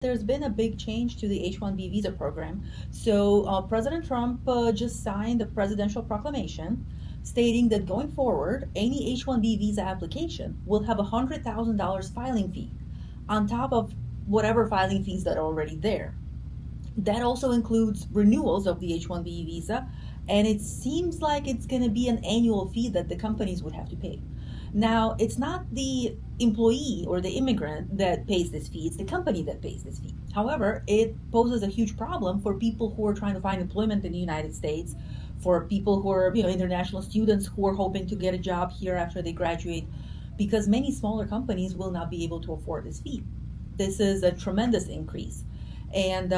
There's been a big change to the H-1B visa program. So President Trump just signed a presidential proclamation stating that going forward, any H-1B visa application will have a $100,000 filing fee on top of whatever filing fees that are already there. That also includes renewals of the H-1B visa, and it seems like it's going to be an annual fee that the companies would have to pay. Now, it's not the employee or the immigrant that pays this fee, it's the company that pays this fee. However, it poses a huge problem for people who are trying to find employment in the United States, for people who are, international students who are hoping to get a job here after they graduate, because many smaller companies will not be able to afford this fee. This is a tremendous increase. And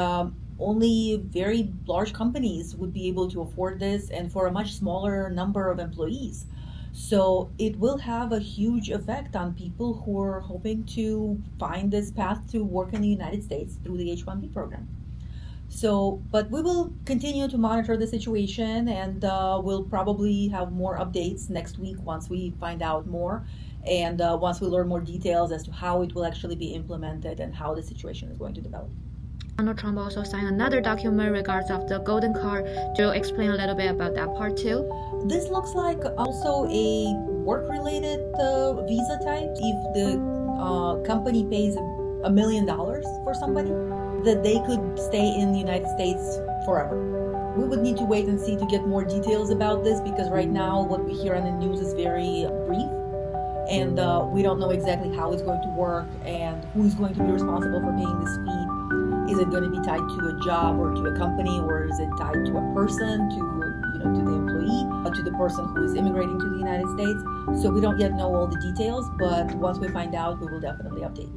only very large companies would be able to afford this, and for a much smaller number of employees. So it will have a huge effect on people who are hoping to find this path to work in the United States through the H-1B program. So, but we will continue to monitor the situation, and we'll probably have more updates next week once we find out more, and once we learn more details as to how it will actually be implemented and how the situation is going to develop. Donald Trump also signed another document regards of the golden card. Do you explain a little bit about that part too? This looks like also a work-related visa type. If the company pays $1 million for somebody, that they could stay in the United States forever. We would need to wait and see to get more details about this, because right now what we hear on the news is very brief, and we don't know exactly how it's going to work and who's going to be responsible for paying this fee. Is it going to be tied to a job or to a company, or is it tied to a person, to the employee, to the person who is immigrating to the United States? So we don't yet know all the details, but once we find out, we will definitely update.